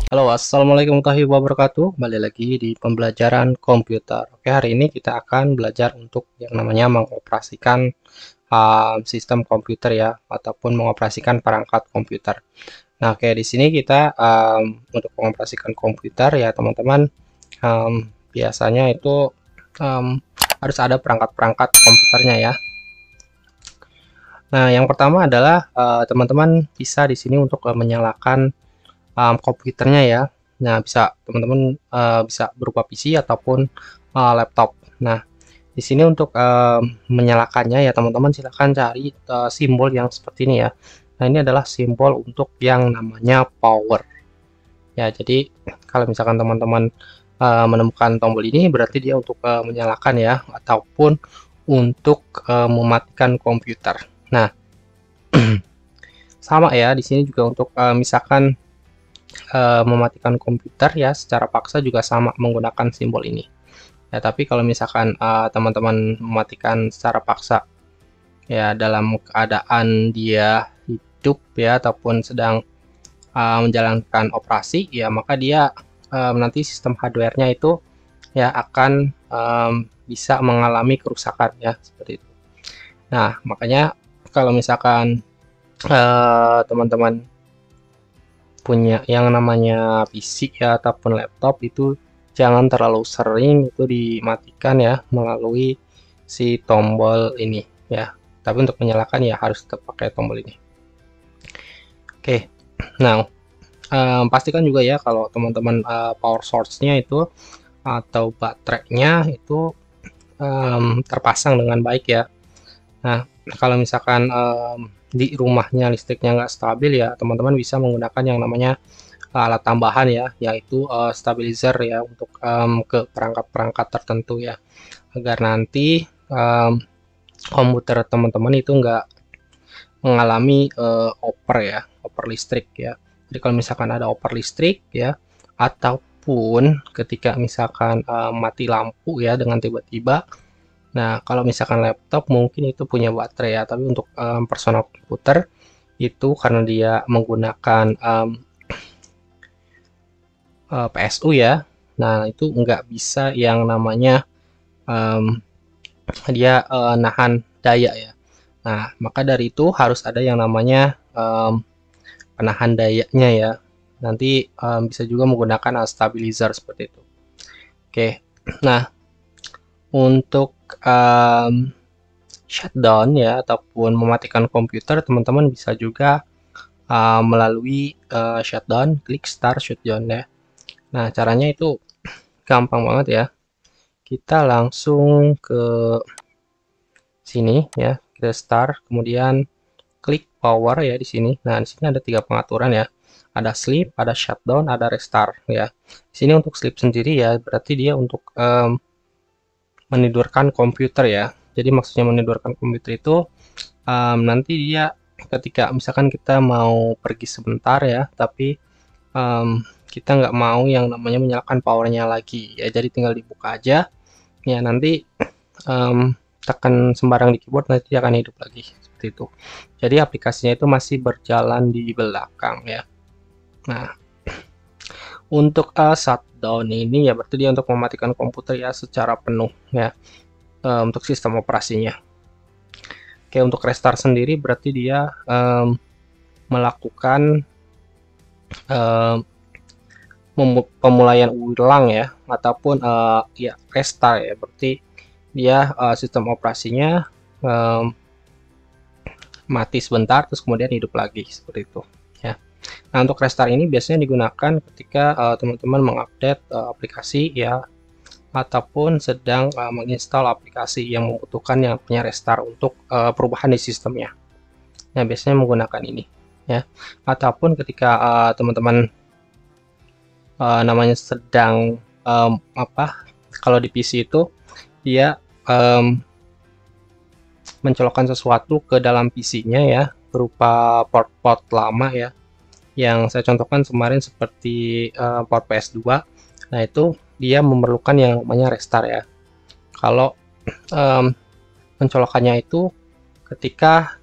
Halo, assalamualaikum warahmatullahi wabarakatuh. Kembali lagi di pembelajaran komputer. Oke, hari ini kita akan belajar untuk yang namanya mengoperasikan sistem komputer ya, ataupun mengoperasikan perangkat komputer. Nah, oke, di sini kita untuk mengoperasikan komputer ya, teman-teman, biasanya itu um, harus ada perangkat-perangkat komputernya ya. Nah, yang pertama adalah teman-teman bisa di sini untuk menyalakan komputernya ya. Nah, bisa teman-teman bisa berupa PC ataupun laptop. Nah, di sini untuk menyalakannya ya teman-teman silahkan cari simbol yang seperti ini ya. Nah, ini adalah simbol untuk yang namanya power. Ya, jadi kalau misalkan teman-teman menemukan tombol ini berarti dia untuk menyalakan ya ataupun untuk mematikan komputer. Nah, sama ya di sini juga untuk misalkan mematikan komputer ya secara paksa juga sama menggunakan simbol ini ya. Tapi kalau misalkan teman-teman mematikan secara paksa ya dalam keadaan dia hidup ya ataupun sedang menjalankan operasi ya, maka dia nanti sistem hardware-nya itu ya akan bisa mengalami kerusakan ya seperti itu. Nah, makanya kalau misalkan teman-teman punya yang namanya PC ya ataupun laptop itu jangan terlalu sering itu dimatikan ya melalui si tombol ini ya. Tapi untuk menyalakan ya harus tetap pakai tombol ini. Oke. Nah, pastikan juga ya kalau teman-teman power source-nya itu atau baterainya itu terpasang dengan baik ya. Nah, kalau misalkan di rumahnya listriknya nggak stabil ya, teman-teman bisa menggunakan yang namanya alat tambahan ya, yaitu stabilizer ya untuk ke perangkat-perangkat tertentu ya, agar nanti komputer teman-teman itu nggak mengalami over ya, over listrik ya. Jadi kalau misalkan ada over listrik ya, ataupun ketika misalkan mati lampu ya dengan tiba-tiba. Nah, kalau misalkan laptop mungkin itu punya baterai ya, tapi untuk personal komputer itu karena dia menggunakan PSU ya. Nah, itu nggak bisa yang namanya dia nahan daya ya. Nah, maka dari itu harus ada yang namanya penahan dayanya ya. Nanti bisa juga menggunakan stabilizer seperti itu. Oke, nah untuk shutdown ya ataupun mematikan komputer, teman-teman bisa juga melalui shutdown, klik start shutdown ya. Nah, caranya itu gampang banget ya. Kita langsung ke sini ya, kita start, kemudian klik power ya di sini. Nah, di sini ada 3 pengaturan ya. Ada sleep, ada shutdown, ada restart ya. Di sini untuk sleep sendiri ya, berarti dia untuk menidurkan komputer ya. Jadi maksudnya menidurkan komputer itu nanti dia ketika misalkan kita mau pergi sebentar ya, tapi kita nggak mau yang namanya menyalakan powernya lagi ya, jadi tinggal dibuka aja ya, nanti tekan sembarang di keyboard nanti dia akan hidup lagi seperti itu. Jadi aplikasinya itu masih berjalan di belakang ya. Nah, untuk shutdown ini ya berarti dia untuk mematikan komputer ya secara penuh ya, untuk sistem operasinya. Oke, untuk restart sendiri berarti dia melakukan pemulaian ulang ya ataupun ya restart ya, berarti dia sistem operasinya mati sebentar terus kemudian hidup lagi seperti itu ya. Nah, untuk restart ini biasanya digunakan ketika teman-teman mengupdate aplikasi ya ataupun sedang menginstal aplikasi yang membutuhkan yang punya restart untuk perubahan di sistemnya. Nah, biasanya menggunakan ini ya, ataupun ketika teman-teman namanya sedang kalau di PC itu dia mencolokkan sesuatu ke dalam PC-nya ya berupa port-port lama ya, yang saya contohkan kemarin seperti port PS2. Nah, itu dia memerlukan yang namanya restart ya. Kalau mencolokannya itu ketika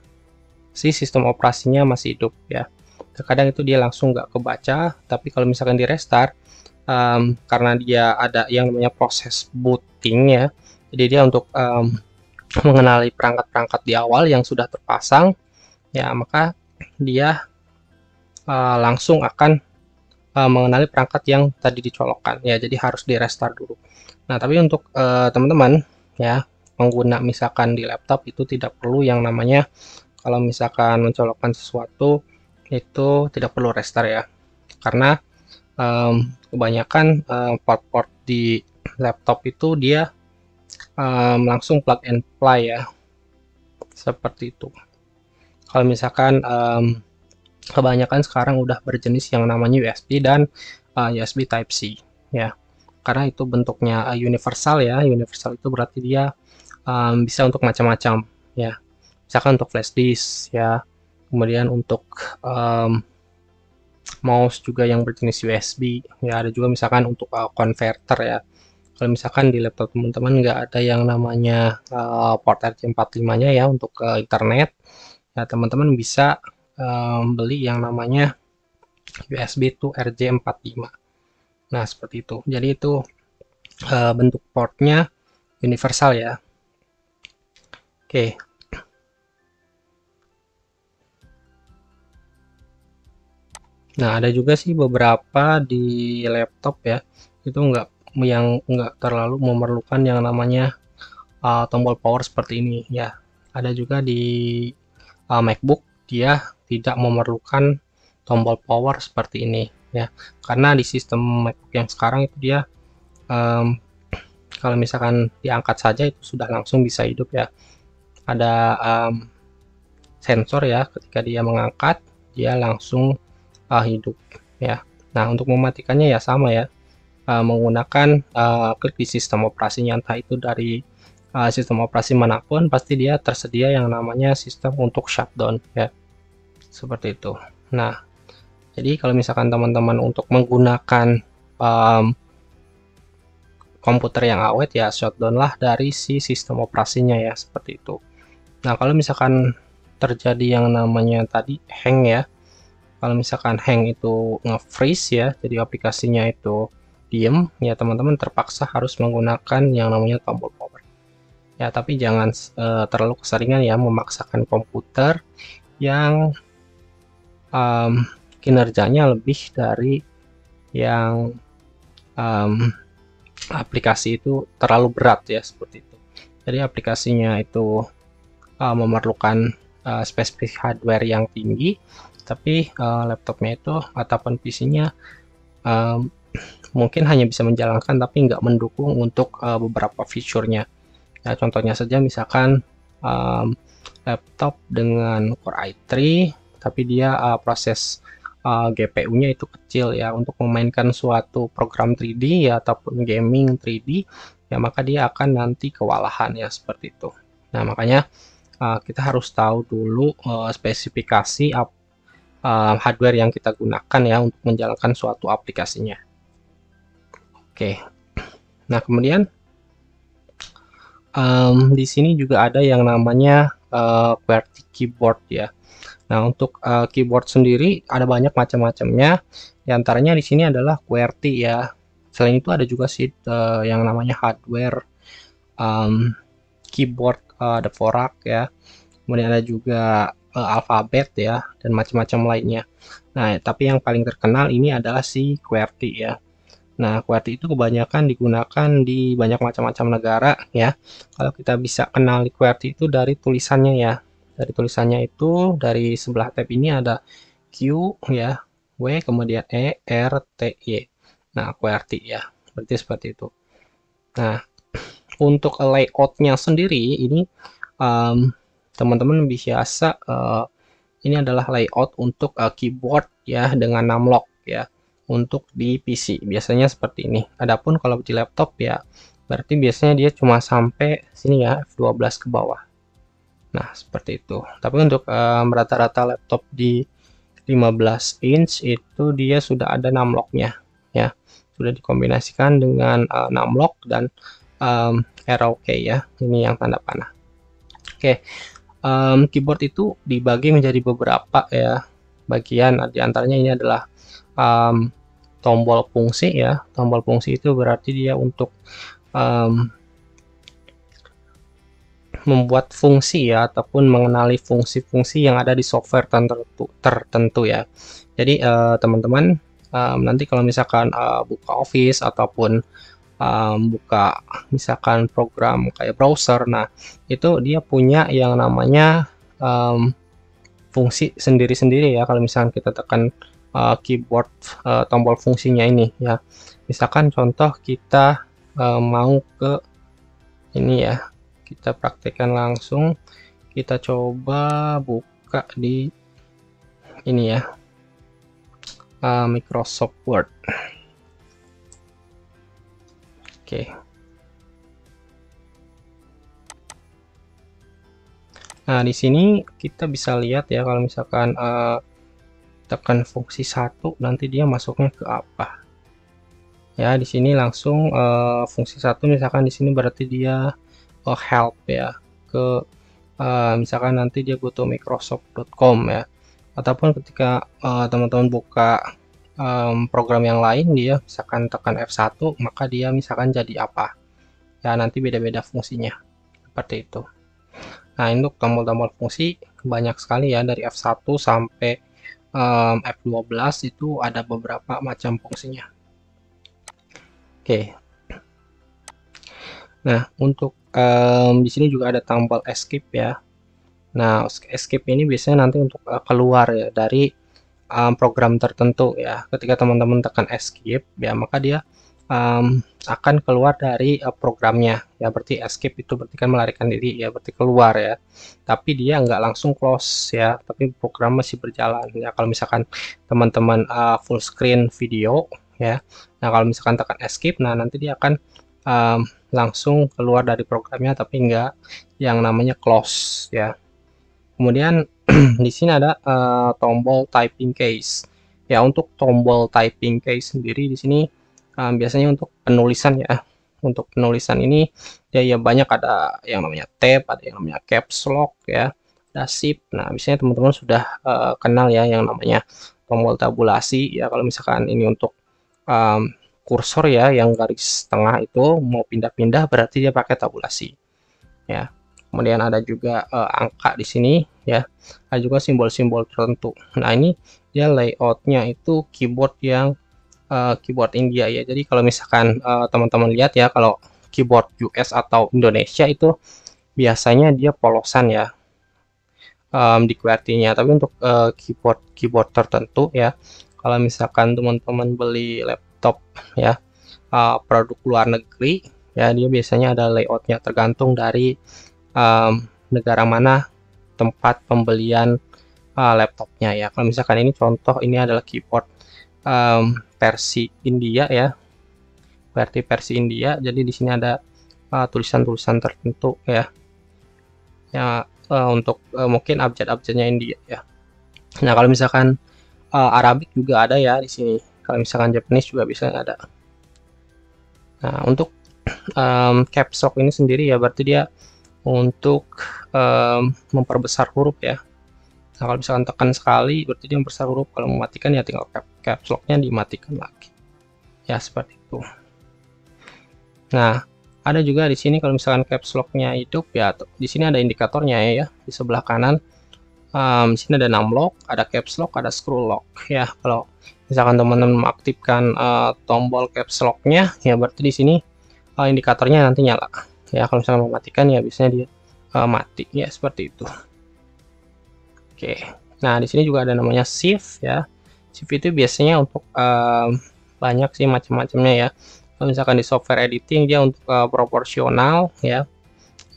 si sistem operasinya masih hidup ya. terkadang itu dia langsung nggak kebaca. Tapi kalau misalkan di restart, karena dia ada yang namanya proses booting ya, jadi dia untuk mengenali perangkat-perangkat di awal yang sudah terpasang ya, maka dia langsung akan mengenali perangkat yang tadi dicolokkan ya, jadi harus di restart dulu. Nah, tapi untuk teman-teman ya, pengguna misalkan di laptop itu tidak perlu yang namanya kalau misalkan mencolokkan sesuatu itu tidak perlu restart ya, karena kebanyakan port-port di laptop itu dia langsung plug and play ya, seperti itu. Kalau misalkan kebanyakan sekarang udah berjenis yang namanya USB dan USB Type C ya, karena itu bentuknya universal ya. Universal itu berarti dia bisa untuk macam-macam ya, misalkan untuk flash disk ya, kemudian untuk mouse juga yang berjenis USB ya, ada juga misalkan untuk converter ya. Kalau misalkan di laptop teman-teman nggak ada yang namanya port RJ45-nya ya untuk internet ya, teman-teman bisa beli yang namanya USB to RJ45. Nah, seperti itu. Jadi itu bentuk portnya universal ya. Oke. Nah, ada juga sih beberapa di laptop ya, itu nggak terlalu memerlukan yang namanya tombol power seperti ini ya. Ada juga di MacBook dia tidak memerlukan tombol power seperti ini ya, karena di sistem MacBook yang sekarang itu dia kalau misalkan diangkat saja itu sudah langsung bisa hidup ya. Ada sensor ya, ketika dia mengangkat dia langsung hidup ya. Nah, untuk mematikannya ya sama ya, menggunakan klik di sistem operasinya, entah itu dari sistem operasi manapun pasti dia tersedia yang namanya sistem untuk shutdown ya, seperti itu. Nah, jadi kalau misalkan teman-teman untuk menggunakan komputer yang awet ya, shutdown lah dari si sistem operasinya ya, seperti itu. Nah, kalau misalkan terjadi yang namanya tadi hang ya, kalau misalkan hang itu nge-freeze ya, jadi aplikasinya itu diem ya, teman-teman terpaksa harus menggunakan yang namanya tombol power ya. Tapi jangan terlalu keseringan ya memaksakan komputer yang kinerjanya lebih dari yang aplikasi itu terlalu berat ya, seperti itu. Jadi aplikasinya itu memerlukan spesifik hardware yang tinggi, tapi laptopnya itu ataupun PC-nya mungkin hanya bisa menjalankan tapi nggak mendukung untuk beberapa fiturnya ya. Contohnya saja misalkan laptop dengan Core i3 tapi dia proses GPU-nya itu kecil ya, untuk memainkan suatu program 3D ya ataupun gaming 3D ya, maka dia akan nanti kewalahan ya, seperti itu. Nah, makanya kita harus tahu dulu spesifikasi hardware yang kita gunakan ya untuk menjalankan suatu aplikasinya. Oke. Nah, kemudian di sini juga ada yang namanya QWERTY keyboard ya. Nah, untuk keyboard sendiri ada banyak macam-macamnya. Di antaranya di sini adalah QWERTY ya. Selain itu ada juga sih yang namanya hardware keyboard Dvorak ya. Kemudian ada juga alfabet ya, dan macam-macam lainnya. Nah, tapi yang paling terkenal ini adalah si QWERTY ya. Nah, QWERTY itu kebanyakan digunakan di banyak macam-macam negara ya. Kalau kita bisa kenal QWERTY itu dari tulisannya ya. Dari tulisannya itu, dari sebelah tab ini ada Q ya, W, kemudian E, R, T, Y. Nah, QWERTY ya. Berarti seperti itu. Nah, untuk layoutnya sendiri ini teman-teman biasa ini adalah layout untuk keyboard ya dengan numlock ya, untuk di PC biasanya seperti ini. Adapun kalau di laptop ya berarti biasanya dia cuma sampai sini ya, F12 ke bawah. Nah, seperti itu. Tapi untuk rata-rata laptop di 15 inch itu dia sudah ada numlocknya ya, sudah dikombinasikan dengan numlock dan arrow key ya, ini yang tanda panah. Oke. Keyboard itu dibagi menjadi beberapa ya. bagian. Di antaranya ini adalah tombol fungsi ya. Tombol fungsi itu berarti dia untuk membuat fungsi ya, ataupun mengenali fungsi-fungsi yang ada di software tertentu ya. Jadi teman-teman nanti kalau misalkan buka Office ataupun buka misalkan program kayak browser, nah itu dia punya yang namanya fungsi sendiri-sendiri ya. Kalau misalkan kita tekan keyboard tombol fungsinya ini ya, misalkan contoh kita mau ke ini ya, kita praktekkan langsung, kita coba buka di ini ya, Microsoft Word. Oke. Nah, di sini kita bisa lihat ya, kalau misalkan tekan fungsi 1, nanti dia masuknya ke apa. Ya, di sini langsung fungsi 1 misalkan di sini berarti dia help ya, ke misalkan nanti dia butuh microsoft.com ya. Ataupun ketika teman-teman buka program yang lain, dia misalkan tekan F1, maka dia misalkan jadi apa. Ya, nanti beda-beda fungsinya. Seperti itu. Nah, untuk tombol-tombol fungsi banyak sekali ya, dari F1 sampai F12 itu ada beberapa macam fungsinya. Oke. Nah, untuk di sini juga ada tombol escape ya. Nah, escape ini biasanya nanti untuk keluar ya dari program tertentu ya. Ketika teman-teman tekan escape ya, maka dia akan keluar dari programnya ya. Berarti escape itu berarti kan melarikan diri ya, berarti keluar ya. Tapi dia nggak langsung close ya, tapi program masih berjalan ya. Kalau misalkan teman-teman full screen video ya, nah kalau misalkan tekan escape, nah nanti dia akan langsung keluar dari programnya, tapi nggak yang namanya close ya. Kemudian di sini ada tombol typing case. Ya, untuk tombol typing case sendiri di sini biasanya untuk penulisan ya. Untuk penulisan ini ya banyak, ada yang namanya tab, ada yang namanya caps lock ya, ada shift. Nah, biasanya teman-teman sudah kenal ya yang namanya tombol tabulasi ya. Kalau misalkan ini untuk kursor ya, yang garis tengah itu mau pindah-pindah berarti dia pakai tabulasi ya. Kemudian ada juga angka di sini ya, ada juga simbol-simbol tertentu. Nah, ini dia layoutnya itu keyboard yang keyboard India ya. Jadi kalau misalkan teman-teman lihat ya, kalau keyboard US atau Indonesia itu biasanya dia polosan ya di QWERTY-nya. Tapi untuk keyboard tertentu ya, kalau misalkan teman-teman beli laptop ya produk luar negeri ya, dia biasanya ada layoutnya tergantung dari negara mana tempat pembelian laptopnya ya. Kalau misalkan ini contoh, ini adalah keyboard versi India ya, versi India. Jadi di sini ada tulisan-tulisan tertentu ya, untuk mungkin abjad-abjadnya India ya. Nah, kalau misalkan Arabic juga ada ya di sini. Kalau misalkan Japanese juga bisa ada. Nah, untuk caps lock ini sendiri ya, berarti dia untuk memperbesar huruf ya. Nah, kalau misalkan tekan sekali berarti dia memperbesar huruf, kalau mematikan ya tinggal caps lock-nya dimatikan lagi ya, seperti itu. Nah, ada juga di sini kalau misalkan caps lock-nya hidup ya, di sini ada indikatornya ya, di sebelah kanan. Di sini ada numlock, ada caps lock, ada scroll lock ya. Kalau misalkan teman-teman mengaktifkan tombol caps lock-nya ya, berarti di sini indikatornya nanti nyala ya. Kalau misalkan mematikan ya biasanya dia mati ya, seperti itu. Oke, nah di sini juga ada namanya shift ya. Shift itu biasanya untuk banyak sih macam-macamnya ya. Kalau misalkan di software editing dia untuk proporsional ya,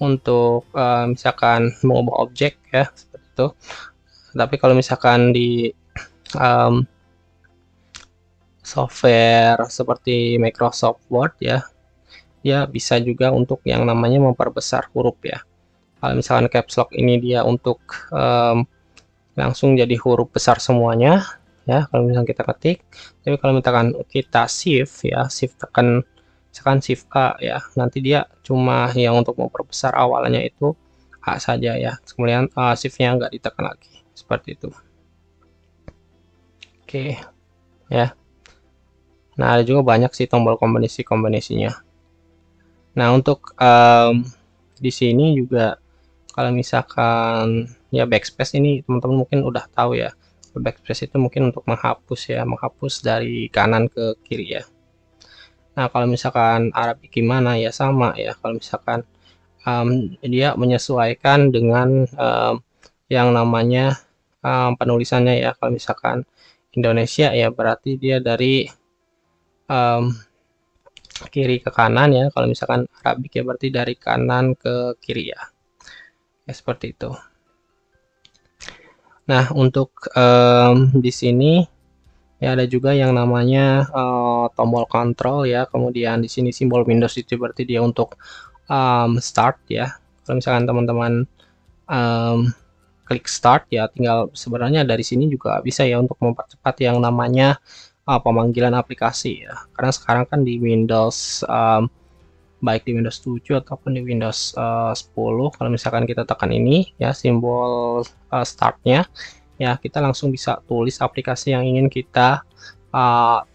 untuk misalkan mengubah objek ya, seperti itu. Tapi kalau misalkan di software seperti Microsoft Word ya, dia bisa juga untuk yang namanya memperbesar huruf ya. Kalau misalkan caps lock ini dia untuk langsung jadi huruf besar semuanya ya, kalau misalkan kita ketik. Tapi kalau misalkan kita shift ya, shift tekan misalkan shift A ya, nanti dia cuma yang untuk memperbesar awalnya itu A saja ya, kemudian shiftnya nggak ditekan lagi, seperti itu. Oke, ya. Nah, ada juga banyak sih tombol kombinasi-kombinasinya. Nah, untuk di sini juga kalau misalkan ya backspace ini teman-teman mungkin udah tahu ya. Backspace itu mungkin untuk menghapus ya, menghapus dari kanan ke kiri ya. Nah, kalau misalkan Arabic gimana ya, sama ya. Kalau misalkan dia menyesuaikan dengan yang namanya penulisannya ya. Kalau misalkan Indonesia ya berarti dia dari um, kiri ke kanan ya. Kalau misalkan Arabik ya berarti dari kanan ke kiri ya. Ya seperti itu. Nah, untuk di sini ya ada juga yang namanya tombol kontrol ya. Kemudian di sini simbol Windows itu berarti dia untuk start ya. Kalau misalkan teman-teman klik start ya, tinggal sebenarnya dari sini juga bisa ya untuk mempercepat yang namanya pemanggilan aplikasi ya. Karena sekarang kan di Windows baik di Windows 7 ataupun di Windows 10 kalau misalkan kita tekan ini ya simbol startnya ya, kita langsung bisa tulis aplikasi yang ingin kita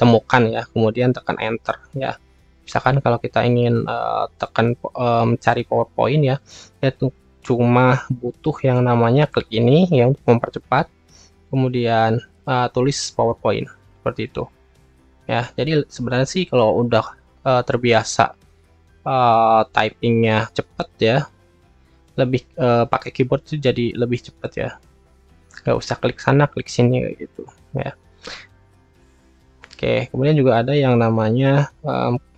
temukan ya, kemudian tekan enter ya. Misalkan kalau kita ingin tekan mencari PowerPoint ya, itu cuma butuh yang namanya klik ini ya untuk mempercepat, kemudian tulis PowerPoint seperti itu ya. Jadi sebenarnya sih kalau udah terbiasa typingnya cepat ya, lebih pakai keyboard itu jadi lebih cepat ya, nggak usah klik sana klik sini kayak gitu ya. Oke, kemudian juga ada yang namanya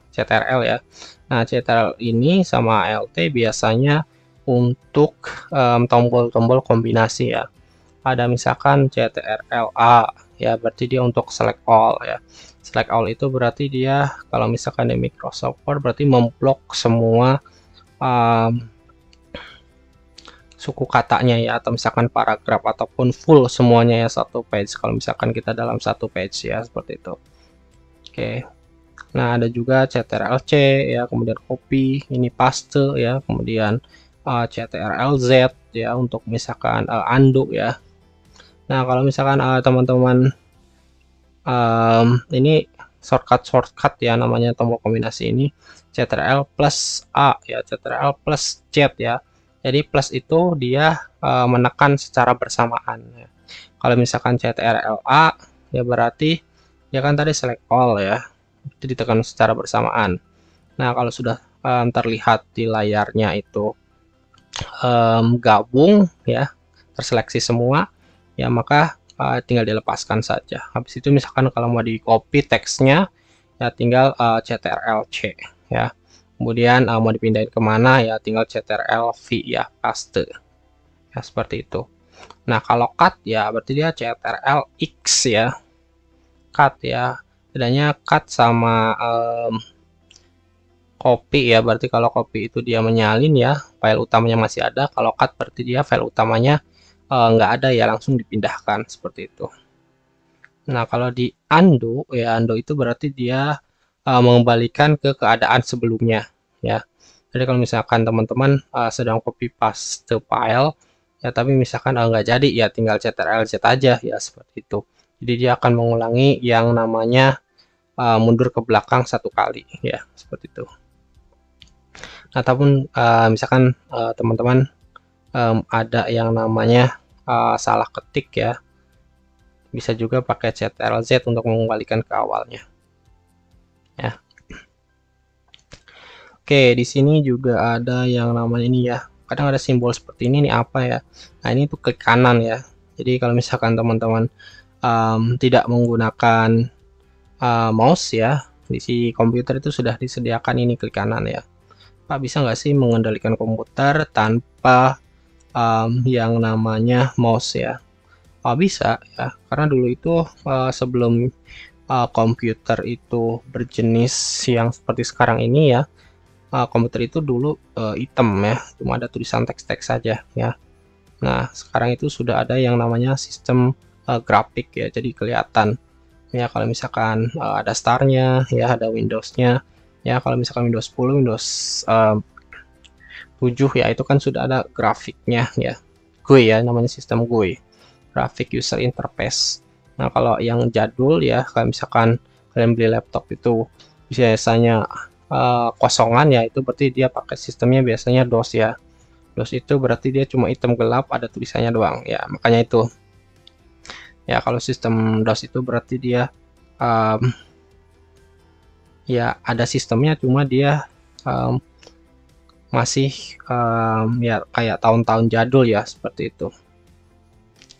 CTRL ya. Nah, CTRL ini sama LT biasanya untuk tombol-tombol kombinasi ya. Ada misalkan CTRL A ya, berarti dia untuk select all ya. Select all itu berarti dia kalau misalkan di Microsoft Word berarti memblok semua suku katanya ya, atau misalkan paragraf ataupun full semuanya ya satu page kalau misalkan kita dalam satu page ya, seperti itu. Oke. Nah, ada juga CTRL-C ya, kemudian copy, ini paste ya, kemudian CTRL-Z ya untuk misalkan undo ya. Nah, kalau misalkan teman-teman ini shortcut ya, namanya tombol kombinasi ini CTRL plus A ya, CTRL plus Z ya. Jadi plus itu dia menekan secara bersamaan ya. Kalau misalkan CTRL A ya berarti ya kan tadi select all ya, itu ditekan secara bersamaan. Nah, kalau sudah terlihat di layarnya itu gabung ya, terseleksi semua ya, maka tinggal dilepaskan saja. Habis itu misalkan kalau mau di copy teksnya ya tinggal CTRL-C ya. Kemudian mau dipindahin kemana ya tinggal CTRL-V ya, paste ya, seperti itu. Nah, kalau cut ya berarti dia CTRL-X ya, cut ya. Bedanya cut sama copy ya, berarti kalau copy itu dia menyalin ya, file utamanya masih ada. Kalau cut berarti dia file utamanya nggak ada ya, langsung dipindahkan seperti itu. Nah, kalau di undo ya, undo itu berarti dia mengembalikan ke keadaan sebelumnya ya. Jadi kalau misalkan teman-teman sedang copy paste file ya, tapi misalkan nggak jadi ya, tinggal CTRL-Z aja ya, seperti itu. Jadi dia akan mengulangi yang namanya mundur ke belakang satu kali ya, seperti itu. Ataupun misalkan teman-teman ada yang namanya salah ketik ya, bisa juga pakai CTRL-Z untuk mengembalikan ke awalnya ya. Oke, di sini juga ada yang namanya ini ya, kadang ada simbol seperti ini nih, apa ya. Nah, ini tuh klik kanan ya. Jadi kalau misalkan teman-teman tidak menggunakan mouse ya, di si komputer itu sudah disediakan ini klik kanan ya. Pak, bisa nggak sih mengendalikan komputer tanpa yang namanya mouse ya? Oh, bisa ya, karena dulu itu sebelum komputer itu berjenis yang seperti sekarang ini ya, komputer itu dulu hitam ya, cuma ada tulisan teks-teks saja ya. Nah, sekarang itu sudah ada yang namanya sistem grafik ya, jadi kelihatan ya kalau misalkan ada starnya ya, ada Windows-nya ya. Kalau misalkan Windows 10, Windows 7 ya, itu kan sudah ada grafiknya ya, GUI ya, namanya sistem GUI, graphic user interface Nah, kalau yang jadul ya, kalau misalkan kalian beli laptop itu biasanya kosongan ya, itu berarti dia pakai sistemnya biasanya DOS ya. DOS itu berarti dia cuma hitam gelap, ada tulisannya doang ya, makanya itu ya. Kalau sistem DOS itu berarti dia um, ya ada sistemnya, cuma dia um, masih ya kayak tahun-tahun jadul ya, seperti itu.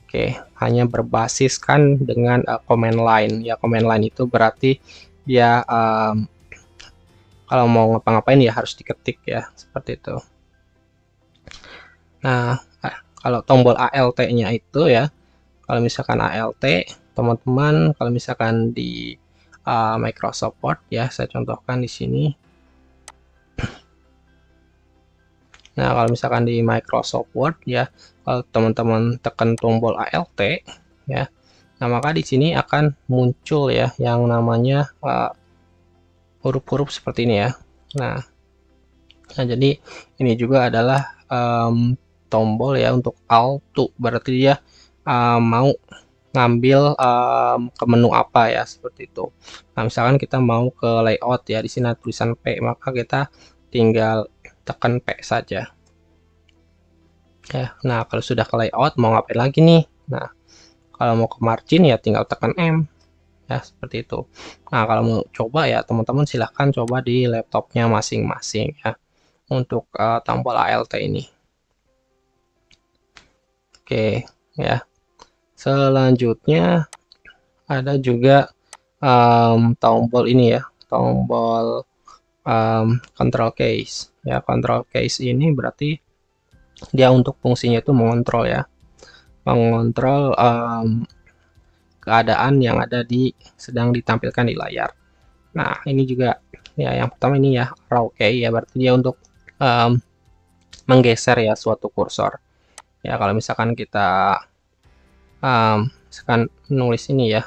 Oke, hanya berbasiskan dengan command line ya. Command line itu berarti dia kalau mau ngapa-ngapain ya harus diketik ya, seperti itu. Nah, kalau tombol ALT-nya itu ya, kalau misalkan ALT, teman-teman, kalau misalkan di Microsoft Word ya, saya contohkan di sini. Nah, kalau misalkan di Microsoft Word ya, kalau teman-teman tekan tombol ALT ya, nah maka di sini akan muncul ya yang namanya huruf-huruf seperti ini ya. Nah, jadi ini juga adalah tombol ya untuk Alt, berarti dia mau ngambil ke menu apa ya, seperti itu. Nah, misalkan kita mau ke layout ya, di sini tulisan P, maka kita tinggal tekan P saja. Ya, nah kalau sudah ke layout mau ngapain lagi nih? Nah, kalau mau ke margin ya tinggal tekan M. Ya, seperti itu. Nah, kalau mau coba ya teman-teman silahkan coba di laptopnya masing-masing ya untuk tombol ALT ini. Oke, ya. Selanjutnya ada juga tombol ini ya, tombol control case. Ya, control case ini berarti dia untuk fungsinya itu mengontrol ya, mengontrol keadaan yang ada sedang ditampilkan di layar. Nah, ini juga ya, yang pertama ini ya arrow key ya, berarti dia untuk menggeser ya suatu kursor. Ya, kalau misalkan kita misalkan nulis ini ya,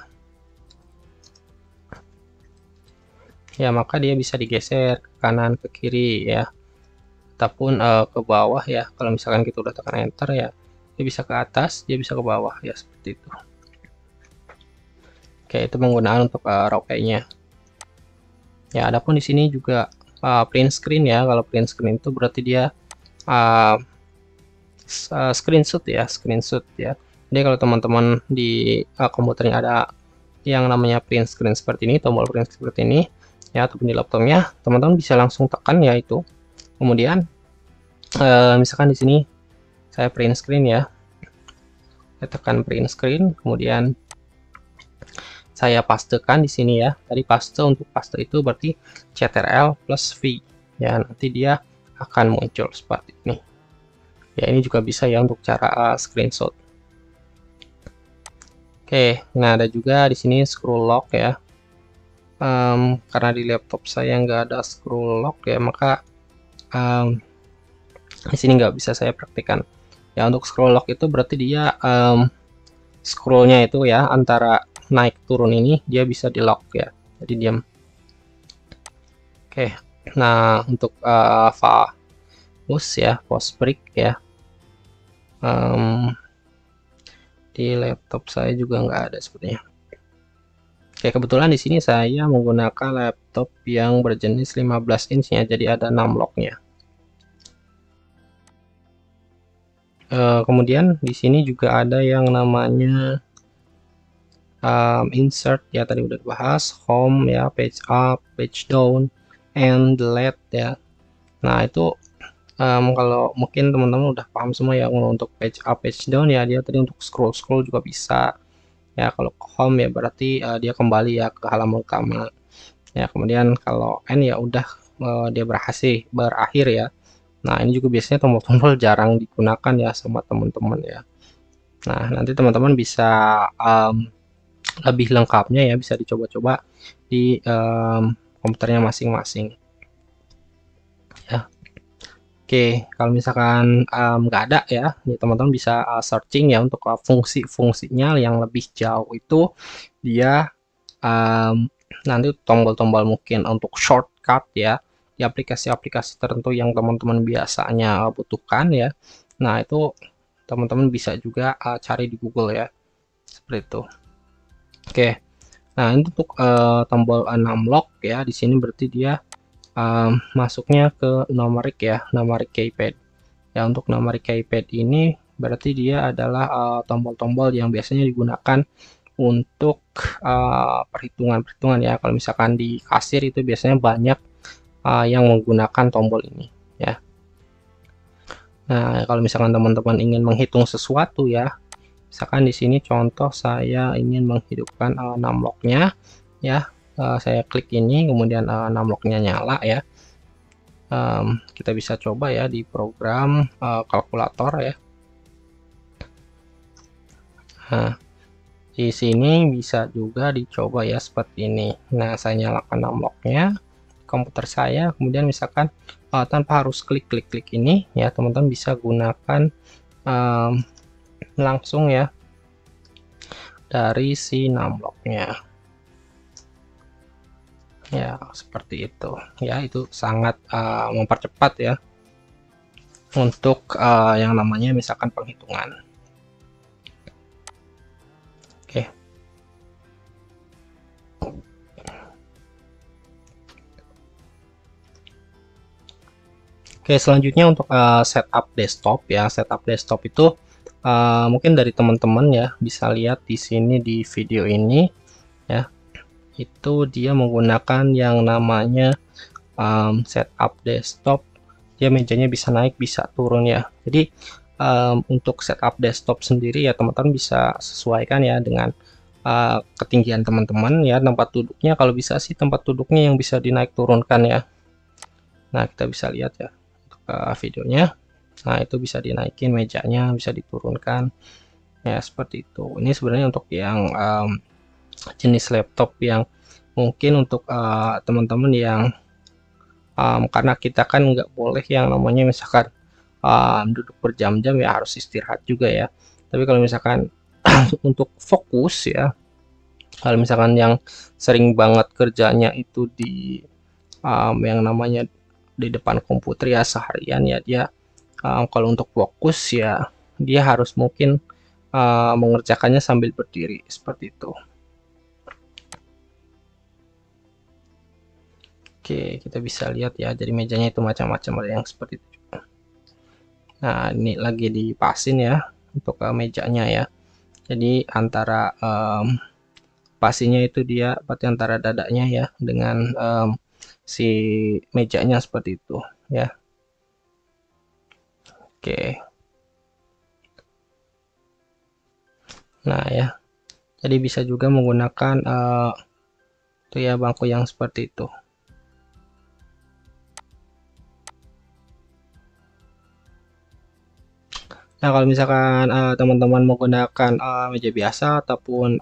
ya maka dia bisa digeser ke kanan ke kiri ya, ataupun ke bawah ya. Kalau misalkan kita udah tekan enter ya, dia bisa ke atas, dia bisa ke bawah ya, seperti itu. Oke, itu penggunaan untuk arrow key-nya. Ya, adapun di sini juga print screen ya. Kalau print screen itu berarti dia screenshot ya, screenshot ya. Jadi kalau teman-teman di komputernya ada yang namanya print screen seperti ini, tombol print seperti ini ya, ataupun di laptopnya, teman-teman bisa langsung tekan ya itu. Kemudian misalkan di sini saya print screen ya, saya tekan print screen, kemudian saya pastekan di sini ya. Tadi paste, untuk paste itu berarti Ctrl plus V ya, nanti dia akan muncul seperti ini ya. Ini juga bisa ya untuk cara screenshot. Oke, nah ada juga di sini screw lock ya. Karena di laptop saya nggak ada screw lock ya, maka di sini nggak bisa saya praktikkan ya. Untuk scroll lock itu berarti dia scrollnya itu ya, antara naik turun ini dia bisa di lock ya, jadi diam. Oke, nah untuk mouse ya, mouse break ya, di laptop saya juga nggak ada sepertinya. Oke, kebetulan di sini saya menggunakan laptop yang berjenis 15 inch ya, jadi ada 6 locknya. Kemudian di sini juga ada yang namanya insert ya, tadi udah dibahas, home ya, page up, page down, and delete ya. Nah itu kalau mungkin teman-teman udah paham semua ya. Untuk page up, page down ya, dia tadi untuk scroll scroll juga bisa ya. Kalau home ya berarti dia kembali ya ke halaman utama ya. Kemudian kalau end ya udah dia berakhir ya. Nah ini juga biasanya tombol-tombol jarang digunakan ya sama teman-teman ya. Nah nanti teman-teman bisa lebih lengkapnya ya, bisa dicoba-coba di komputernya masing-masing ya. Oke, kalau misalkan nggak ada ya, teman-teman bisa searching ya untuk fungsi-fungsinya yang lebih jauh. Itu dia nanti tombol-tombol mungkin untuk shortcut ya, di aplikasi-aplikasi tertentu yang teman-teman biasanya butuhkan ya. Nah itu teman-teman bisa juga cari di Google ya, seperti itu. Oke. Nah, ini untuk tombol numlock ya. Di sini berarti dia masuknya ke numerik ya, numerik keypad. Ya, untuk numerik keypad ini berarti dia adalah tombol-tombol yang biasanya digunakan untuk perhitungan-perhitungan ya. Kalau misalkan di kasir itu biasanya banyak yang menggunakan tombol ini ya. Nah, kalau misalkan teman-teman ingin menghitung sesuatu ya, misalkan di sini contoh saya ingin menghidupkan numlocknya ya, saya klik ini kemudian numlocknya nyala ya. Kita bisa coba ya di program kalkulator ya. Nah, di sini bisa juga dicoba ya seperti ini. Nah, saya nyalakan numlocknya komputer saya, kemudian misalkan tanpa harus klik ini ya, teman-teman bisa gunakan langsung ya dari si numlocknya ya, seperti itu ya. Itu sangat mempercepat ya untuk yang namanya misalkan penghitungan. Oke. Oke, selanjutnya untuk setup desktop ya. Setup desktop itu mungkin dari teman-teman ya bisa lihat di sini di video ini ya. Itu dia menggunakan yang namanya setup desktop. Dia mejanya bisa naik, bisa turun ya. Jadi untuk setup desktop sendiri ya teman-teman bisa sesuaikan ya dengan ketinggian teman-teman ya. Tempat duduknya kalau bisa sih tempat duduknya yang bisa dinaik turunkan ya. Nah, kita bisa lihat ya untuk videonya. Nah, itu bisa dinaikin mejanya, bisa diturunkan ya, seperti itu. Ini sebenarnya untuk yang jenis laptop yang mungkin untuk teman-teman yang karena kita kan nggak boleh yang namanya misalkan duduk berjam-jam ya, harus istirahat juga ya. Tapi kalau misalkan untuk fokus ya, kalau misalkan yang sering banget kerjanya itu di yang namanya di depan komputer ya seharian ya, dia kalau untuk fokus ya dia harus mungkin mengerjakannya sambil berdiri seperti itu. Oke, kita bisa lihat ya, jadi mejanya itu macam-macam, ada yang seperti itu. Nah, ini lagi dipasin ya untuk mejanya ya. Jadi antara pastinya itu dia berarti antara dadanya ya dengan si mejanya seperti itu ya. Oke. Nah ya, jadi bisa juga menggunakan itu ya bangku yang seperti itu. Nah, kalau misalkan teman-teman menggunakan meja biasa ataupun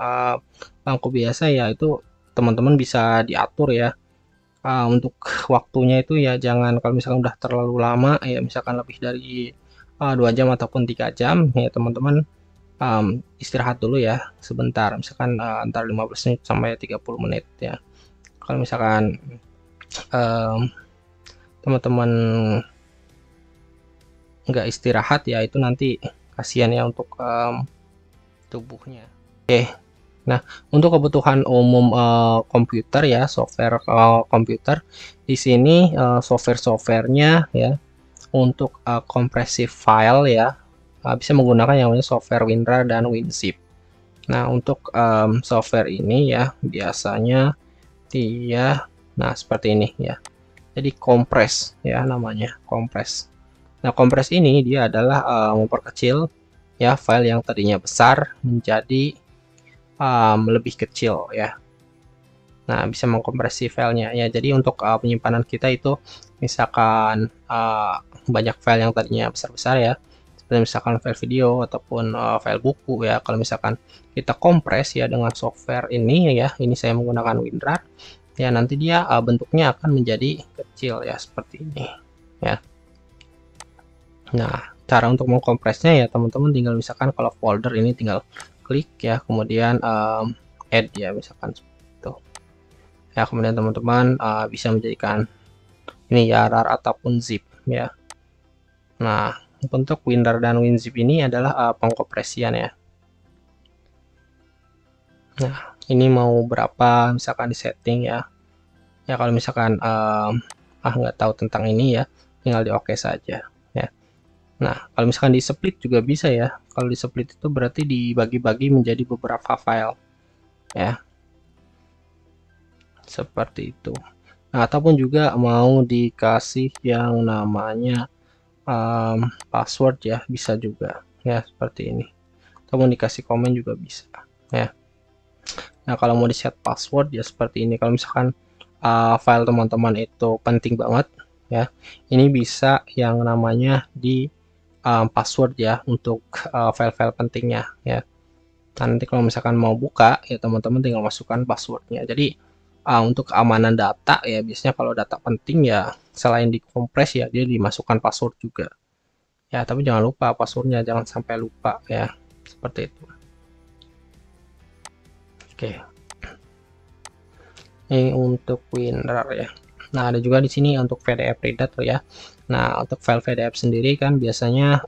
bangku biasa ya, itu teman-teman bisa diatur ya. Untuk waktunya itu ya jangan, kalau misalkan udah terlalu lama ya, misalkan lebih dari 2 jam ataupun 3 jam ya, teman-teman istirahat dulu ya sebentar, misalkan antara 15 menit sampai 30 menit ya. Kalau misalkan teman-teman nggak istirahat ya, itu nanti kasihan ya untuk tubuhnya. Oke. Nah, untuk kebutuhan umum komputer ya, software komputer di sini software-softwarenya ya, untuk kompresi file ya, bisa menggunakan yang namanya software WinRAR dan WinZip. Nah, untuk software ini ya biasanya dia nah seperti ini ya. Jadi kompres ya, namanya kompres. Nah, kompres ini dia adalah memperkecil ya file yang tadinya besar menjadi lebih kecil ya. Nah, bisa mengkompresi filenya ya. Jadi untuk penyimpanan kita itu misalkan banyak file yang tadinya besar-besar ya, seperti misalkan file video ataupun file buku ya. Kalau misalkan kita kompres ya dengan software ini ya, ini saya menggunakan WinRAR ya, nanti dia bentuknya akan menjadi kecil ya, seperti ini ya. Nah, cara untuk mengkompresnya ya teman-teman tinggal misalkan kalau folder ini tinggal klik ya, kemudian add ya misalkan itu ya, kemudian teman-teman bisa menjadikan ini ya RAR ataupun zip ya. Nah, untuk WinRAR dan WinZip ini adalah pengkompresian ya. Nah, ini mau berapa misalkan di setting ya. Ya kalau misalkan nggak tahu tentang ini ya, tinggal di oke saja ya. Nah, kalau misalkan di split juga bisa ya. Kalau di split itu berarti dibagi-bagi menjadi beberapa file ya, seperti itu. Nah, ataupun juga mau dikasih yang namanya password ya, bisa juga ya, seperti ini. Ataupun dikasih komen juga bisa ya. Nah, kalau mau di set password ya seperti ini. Kalau misalkan file teman-teman itu penting banget ya, ini bisa yang namanya di password ya untuk file-file pentingnya ya. Nah, nanti kalau misalkan mau buka ya teman-teman tinggal masukkan passwordnya. Jadi untuk keamanan data ya, biasanya kalau data penting ya selain dikompres ya dia dimasukkan password juga ya, tapi jangan lupa passwordnya, jangan sampai lupa ya, seperti itu. Oke, ini untuk WinRAR ya. Nah, ada juga di sini untuk PDF reader ya. Nah, untuk file PDF sendiri kan biasanya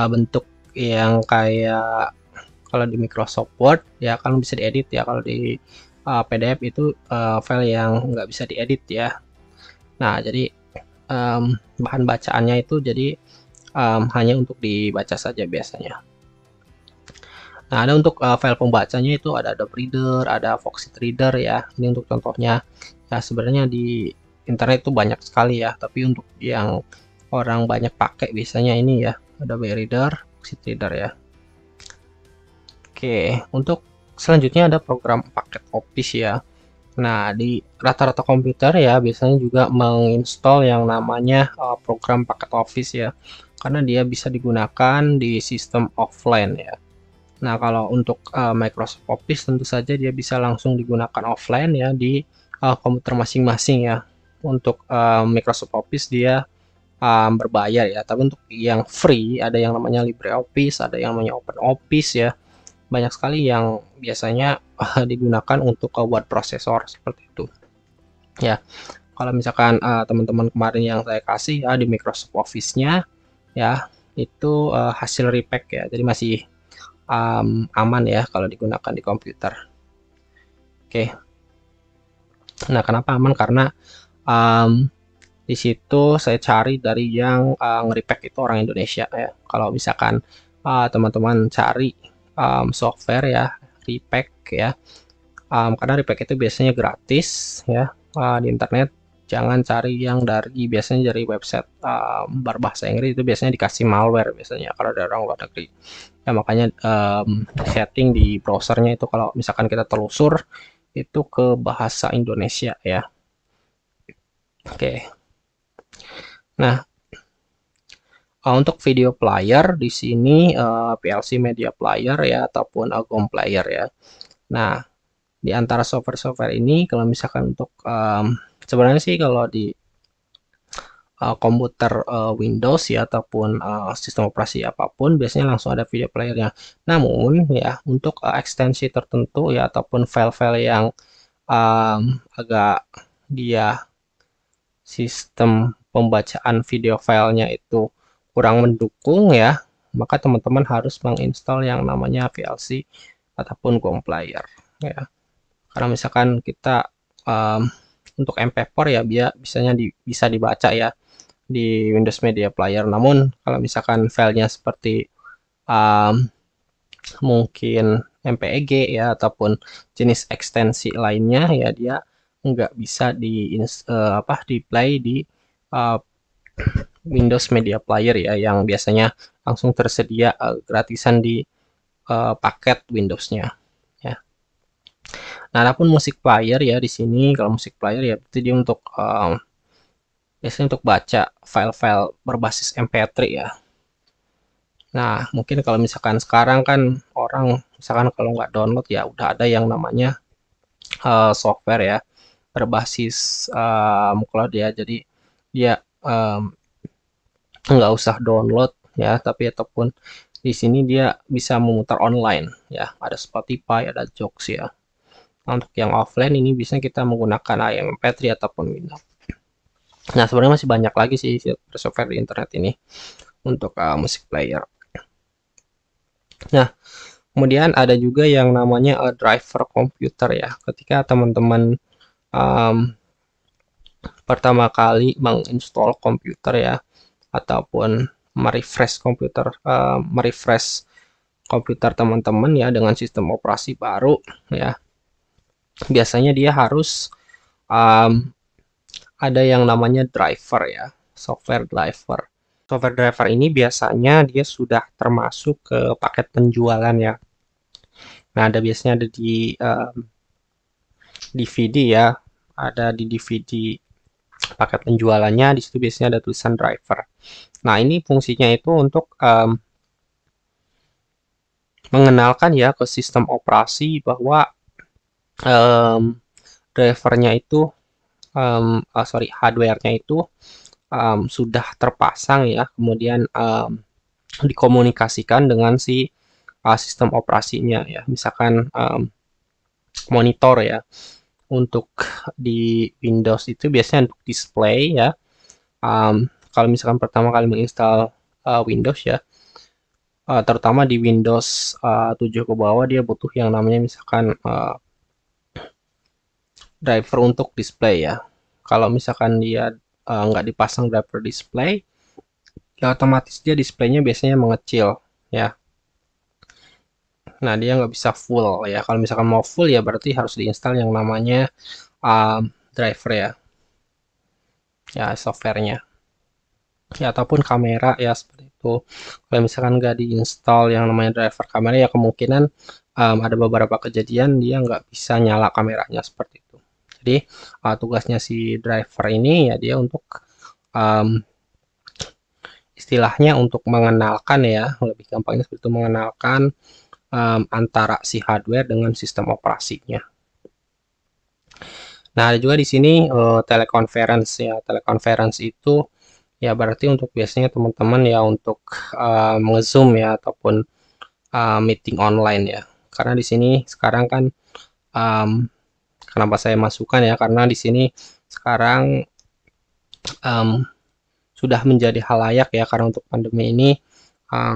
bentuk yang kayak kalau di Microsoft Word ya kan bisa diedit ya. Kalau di PDF itu file yang nggak bisa diedit ya. Nah, jadi bahan bacaannya itu jadi hanya untuk dibaca saja biasanya. Nah, ada untuk file pembacanya itu ada Adobe Reader, ada Foxit Reader ya. Ini untuk contohnya. Ya, sebenarnya di internet itu banyak sekali ya, tapi untuk yang orang banyak pakai biasanya ini ya, Adobe Reader, Foxit Reader ya. Oke, untuk selanjutnya ada program paket Office ya. Nah, di rata-rata komputer ya biasanya juga menginstal yang namanya program paket Office ya, karena dia bisa digunakan di sistem offline ya. Nah, kalau untuk Microsoft Office tentu saja dia bisa langsung digunakan offline ya di komputer masing-masing ya. Untuk Microsoft Office dia berbayar ya, tapi untuk yang free ada yang namanya LibreOffice, ada yang namanya OpenOffice ya. Banyak sekali yang biasanya digunakan untuk word processor seperti itu. Ya, kalau misalkan teman-teman kemarin yang saya kasih di Microsoft Office-nya ya, itu hasil repack ya. Jadi masih aman ya kalau digunakan di komputer. Oke. Nah, kenapa aman? Karena di situ saya cari dari yang nge-repack itu orang Indonesia ya. Kalau misalkan teman-teman cari software ya repack ya, karena repack itu biasanya gratis ya di internet. Jangan cari yang dari biasanya dari website berbahasa Inggris, itu biasanya dikasih malware biasanya kalau dari orang luar negeri ya. Makanya setting di browsernya itu kalau misalkan kita telusur itu ke bahasa Indonesia ya. Oke. Nah, untuk video player di sini PLC Media Player ya ataupun GOM Player ya. Nah, di antara software-software ini kalau misalkan untuk sebenarnya sih kalau di komputer Windows ya ataupun sistem operasi apapun biasanya langsung ada video playernya. Namun ya untuk ekstensi tertentu ya ataupun file-file yang agak dia sistem pembacaan video filenya itu kurang mendukung ya, maka teman-teman harus menginstal yang namanya VLC ataupun GOM Player ya. Karena misalkan kita untuk MP4 ya bisa dibaca ya di Windows Media Player. Namun kalau misalkan filenya seperti mungkin MPEG ya ataupun jenis ekstensi lainnya ya, dia nggak bisa di play di Windows Media Player ya, yang biasanya langsung tersedia gratisan di paket Windows-nya ya. Nah, adapun musik player ya di sini, kalau musik player ya berarti dia untuk biasanya untuk baca file-file berbasis MP3 ya. Nah, mungkin kalau misalkan sekarang kan orang misalkan kalau nggak download ya udah ada yang namanya software ya berbasis cloud ya. Jadi dia nggak usah download ya, tapi ataupun di sini dia bisa memutar online ya. Ada Spotify, ada Joox ya. Nah, untuk yang offline ini biasanya kita menggunakan MP3 ataupun Windows. Nah, sebenarnya masih banyak lagi sih software di internet ini untuk musik player. Nah, Kemudian ada juga yang namanya driver komputer ya. Ketika teman-teman pertama kali menginstall komputer ya, ataupun merefresh komputer, teman-teman ya dengan sistem operasi baru ya, biasanya dia harus um, ada yang namanya driver ya, software driver. Software driver ini biasanya dia sudah termasuk ke paket penjualan ya. Nah, biasanya ada di DVD ya, ada di DVD paket penjualannya. Di situ biasanya ada tulisan driver. Nah, ini fungsinya itu untuk mengenalkan ya ke sistem operasi bahwa drivernya itu hardware-nya itu sudah terpasang ya, kemudian dikomunikasikan dengan si sistem operasinya ya, misalkan monitor ya. Untuk di Windows itu biasanya untuk display ya, kalau misalkan pertama kali menginstal Windows ya, terutama di Windows 7 ke bawah, dia butuh yang namanya misalkan driver untuk display ya. Kalau misalkan dia nggak dipasang driver display, ya otomatis dia displaynya biasanya mengecil ya. Nah, dia nggak bisa full ya. Kalau misalkan mau full ya berarti harus diinstal yang namanya driver ya softwarenya ya, ataupun kamera ya, seperti itu. Kalau misalkan nggak diinstal yang namanya driver kamera ya, kemungkinan ada beberapa kejadian dia nggak bisa nyala kameranya, seperti itu. Jadi tugasnya si driver ini ya, dia untuk istilahnya untuk mengenalkan ya, lebih gampangnya seperti itu, mengenalkan antara si hardware dengan sistem operasinya. Nah, ada juga di sini teleconference ya. Teleconference itu ya berarti untuk biasanya teman-teman ya untuk nge-zoom ya, ataupun meeting online ya. Karena di sini sekarang kan kenapa saya masukkan ya, karena di sini sekarang sudah menjadi hal layak ya, karena untuk pandemi ini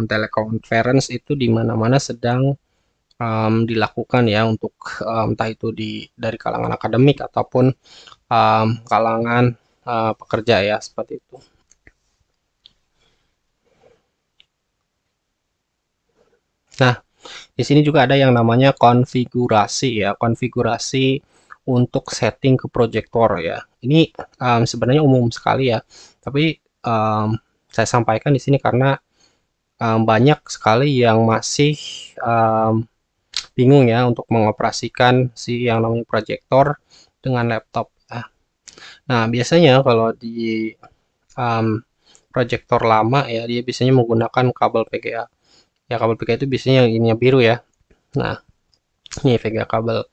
teleconference itu di mana-mana sedang dilakukan ya, untuk entah itu dari kalangan akademik ataupun kalangan pekerja ya, seperti itu. Nah, di sini juga ada yang namanya konfigurasi ya, konfigurasi untuk setting ke proyektor ya. Ini sebenarnya umum sekali ya, tapi saya sampaikan di sini karena banyak sekali yang masih bingung ya untuk mengoperasikan si yang namanya proyektor dengan laptop. Nah, biasanya kalau di proyektor lama ya, dia biasanya menggunakan kabel VGA. Ya, kabel VGA itu biasanya yang ininya biru ya. Nah, ini VGA kabel.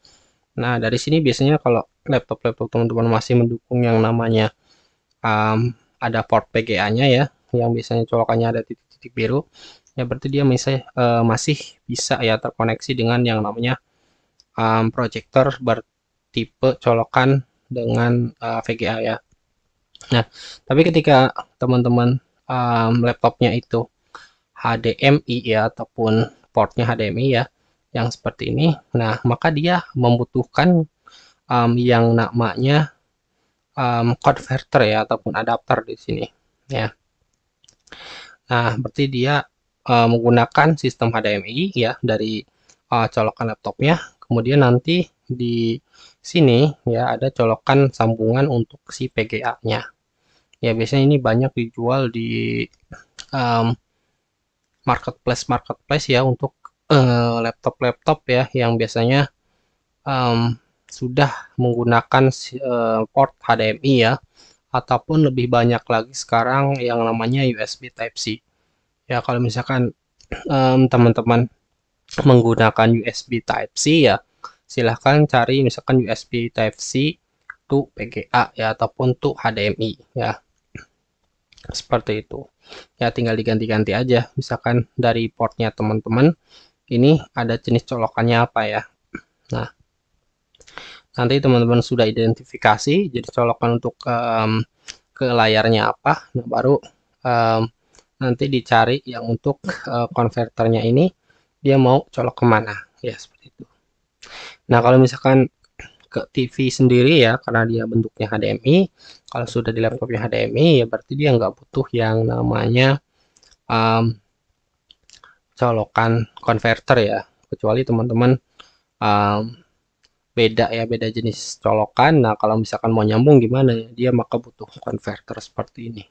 Nah, dari sini biasanya kalau laptop-laptop teman-teman masih mendukung yang namanya ada port VGA-nya ya, yang biasanya colokannya ada titik-titik biru, ya berarti dia masih bisa ya terkoneksi dengan yang namanya proyektor bertipe colokan dengan VGA ya. Nah, tapi ketika teman-teman laptopnya itu HDMI ya, ataupun portnya HDMI ya, yang seperti ini, nah maka dia membutuhkan yang namanya converter ya, ataupun adapter di sini ya. Nah, berarti dia menggunakan sistem HDMI ya dari colokan laptopnya, kemudian nanti di sini ya ada colokan sambungan untuk si VGA-nya. Ya, biasanya ini banyak dijual di marketplace ya, untuk laptop-laptop ya yang biasanya sudah menggunakan port HDMI ya, ataupun lebih banyak lagi sekarang yang namanya USB Type-C. Ya, kalau misalkan teman-teman menggunakan USB Type-C ya, silahkan cari misalkan USB Type-C to VGA ya, ataupun to HDMI ya, seperti itu. Ya, tinggal diganti-ganti aja, misalkan dari portnya teman-teman ini ada jenis colokannya apa ya. Nah, nanti teman-teman sudah identifikasi jadi colokan untuk ke layarnya apa, nah baru nanti dicari yang untuk konverternya ini dia mau colok kemana ya, seperti itu. Nah, kalau misalkan ke TV sendiri ya, karena dia bentuknya HDMI, kalau sudah di laptopnya HDMI ya berarti dia nggak butuh yang namanya um, colokan konverter ya, kecuali teman-teman um, beda ya, beda jenis colokan. Nah, kalau misalkan mau nyambung gimana ya, dia maka butuh konverter seperti ini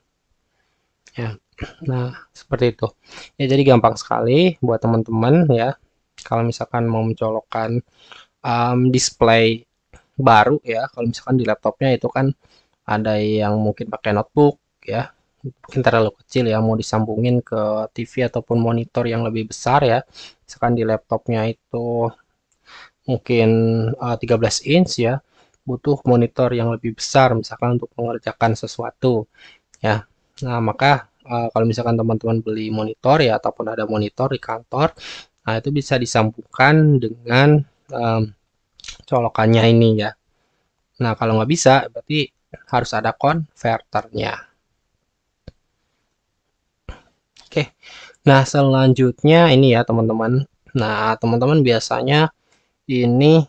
ya. Nah, seperti itu ya, jadi gampang sekali buat teman-teman ya, kalau misalkan mau mencolokkan display baru ya. Kalau misalkan di laptopnya itu kan ada yang mungkin pakai notebook ya, mungkin terlalu kecil ya, mau disambungin ke TV ataupun monitor yang lebih besar ya. Misalkan di laptopnya itu mungkin 13 inch ya, butuh monitor yang lebih besar misalkan untuk mengerjakan sesuatu ya. Nah, maka kalau misalkan teman-teman beli monitor ya, ataupun ada monitor di kantor, nah itu bisa disambungkan dengan um, colokannya ini ya. Nah, kalau nggak bisa berarti harus ada konverternya. Oke, nah selanjutnya ini ya teman-teman. Nah, teman-teman biasanya ini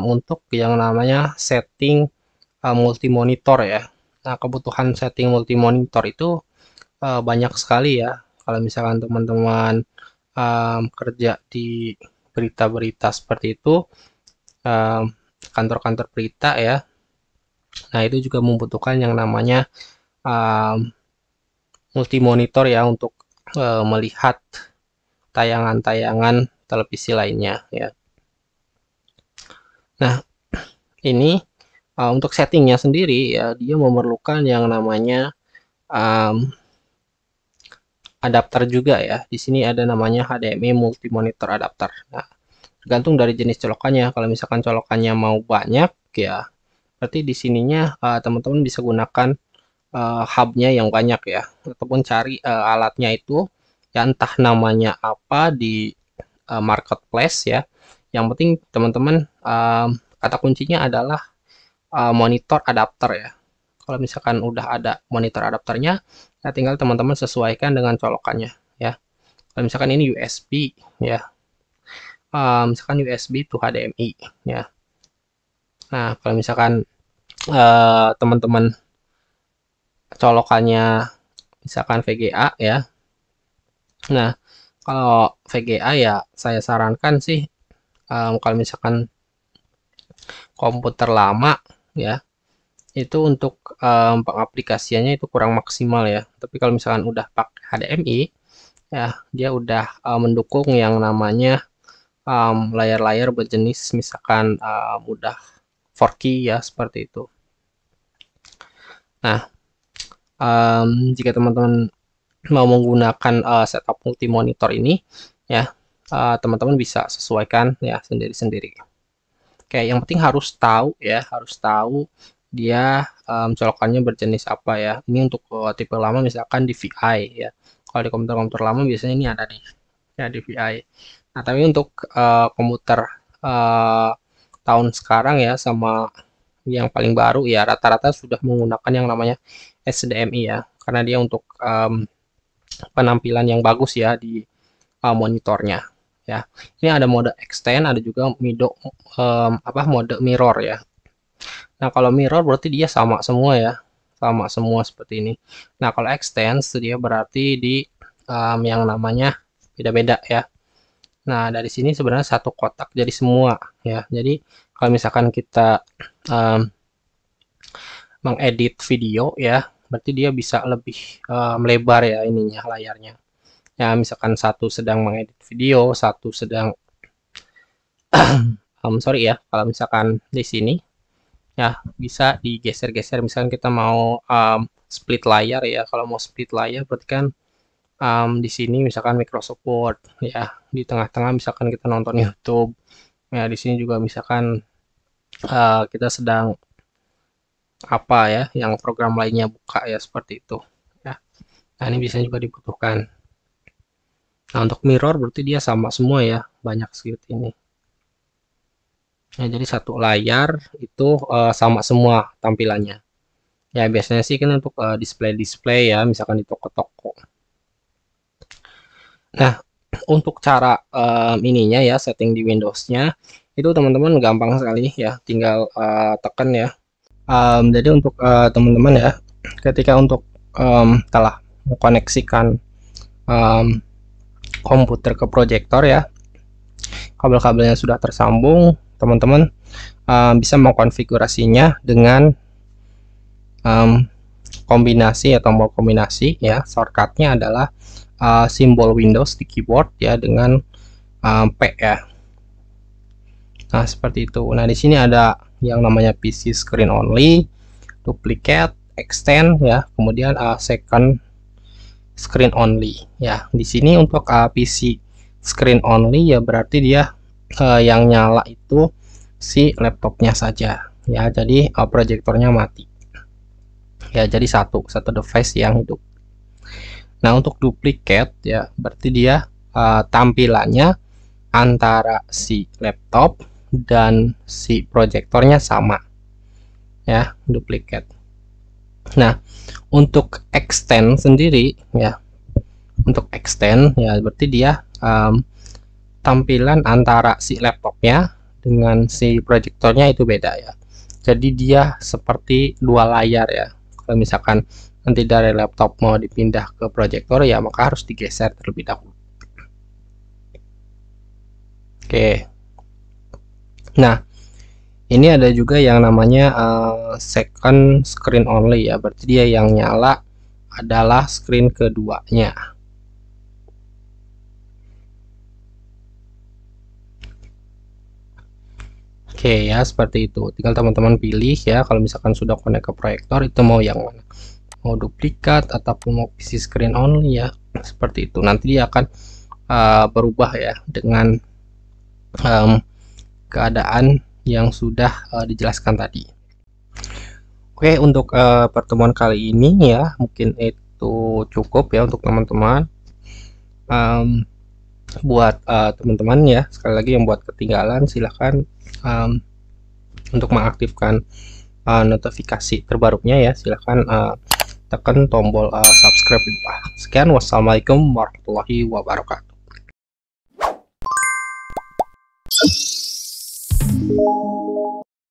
untuk yang namanya setting multi monitor ya. Nah, kebutuhan setting multi monitor itu banyak sekali ya. Kalau misalkan teman-teman kerja di berita-berita seperti itu, kantor-kantor berita ya. Nah, itu juga membutuhkan yang namanya um, multi monitor ya, untuk melihat tayangan-tayangan televisi lainnya ya. Nah, ini untuk settingnya sendiri ya, dia memerlukan yang namanya um, adapter juga ya. Di sini ada namanya HDMI multi monitor adapter. Nah, tergantung dari jenis colokannya. Kalau misalkan colokannya mau banyak ya, berarti di sininya teman-teman bisa gunakan hubnya yang banyak ya, ataupun cari alatnya itu ya, entah namanya apa di marketplace ya. Yang penting teman-teman kata kuncinya adalah monitor adapter ya. Kalau misalkan udah ada monitor adapternya, ya tinggal teman-teman sesuaikan dengan colokannya ya. Kalau misalkan ini USB ya, misalkan USB to HDMI ya. Nah, kalau misalkan teman-teman colokannya misalkan VGA ya. Nah, kalau VGA ya saya sarankan sih kalau misalkan komputer lama ya, itu untuk pengaplikasiannya itu kurang maksimal ya. Tapi kalau misalkan udah pakai HDMI ya, dia udah mendukung yang namanya layar-layar berjenis misalkan udah 4K ya, seperti itu. Nah, jika teman-teman mau menggunakan setup multi monitor ini ya, teman-teman bisa sesuaikan ya sendiri-sendiri. Oke, yang penting harus tahu ya, harus tahu dia colokannya berjenis apa ya. Ini untuk tipe lama misalkan DVI ya. Kalau di komputer-komputer lama biasanya ini ada nih ya, DVI. Nah, tapi untuk komputer uh, tahun sekarang ya, sama yang paling baru ya, rata-rata sudah menggunakan yang namanya HDMI ya, karena dia untuk penampilan yang bagus ya di monitornya ya. Ini ada mode extend, ada juga mode mirror ya. Nah, kalau mirror berarti dia sama semua ya, sama semua seperti ini. Nah, kalau extend dia berarti di yang namanya beda-beda ya. Nah, dari sini sebenarnya satu kotak jadi semua ya. Jadi kalau misalkan kita um, mengedit video ya, berarti dia bisa lebih melebar ya ininya, layarnya. Ya, misalkan satu sedang mengedit video, satu sedang sorry ya, kalau misalkan di sini ya bisa digeser-geser. Misalkan kita mau split layar ya, kalau mau split layar berarti kan di sini misalkan Microsoft Word ya, di tengah-tengah misalkan kita nonton YouTube ya, di sini juga misalkan kita sedang apa ya, yang program lainnya buka ya, seperti itu ya. Nah, ini bisa juga dibutuhkan. Nah, untuk mirror berarti dia sama semua ya, banyak segitu ini ya. Jadi satu layar itu sama semua tampilannya ya. Biasanya sih kan untuk display-display ya, misalkan di toko-toko. Nah, untuk cara ininya ya, setting di Windows-nya itu teman-teman gampang sekali ya, tinggal tekan ya. Jadi untuk teman-teman ya, ketika untuk telah mengkoneksikan komputer ke proyektor ya, kabel-kabelnya sudah tersambung, teman-teman bisa mengkonfigurasinya dengan kombinasi ya, tombol kombinasi ya. Shortcutnya adalah simbol Windows di keyboard ya dengan P ya. Nah, seperti itu. Nah, di sini ada yang namanya PC screen only, duplicate, extend ya, kemudian second screen only ya. Di sini untuk PC screen only ya, berarti dia yang nyala itu si laptopnya saja ya. Jadi proyektornya mati ya, jadi satu device yang hidup. Nah, untuk duplicate ya, berarti dia tampilannya antara si laptop dan si proyektornya sama ya, duplicate. Nah, untuk extend sendiri ya, untuk extend ya, berarti dia tampilan antara si laptopnya dengan si proyektornya itu beda ya. Jadi dia seperti dua layar ya. Kalau misalkan nanti dari laptop mau dipindah ke proyektor ya, maka harus digeser terlebih dahulu. Oke. Nah, ini ada juga yang namanya second screen only ya, berarti dia yang nyala adalah screen keduanya. Oke ya, seperti itu. Tinggal teman-teman pilih ya, kalau misalkan sudah connect ke proyektor itu mau yang mana, mau duplikat ataupun mau PC screen only ya, seperti itu. Nanti dia akan berubah ya dengan keadaan yang sudah dijelaskan tadi. Oke, untuk pertemuan kali ini ya, mungkin itu cukup ya untuk teman-teman. Buat teman-teman ya, sekali lagi yang buat ketinggalan, silahkan untuk mengaktifkan notifikasi terbarunya ya, silahkan tekan tombol subscribe di bawah. Sekian, wassalamualaikum warahmatullahi wabarakatuh.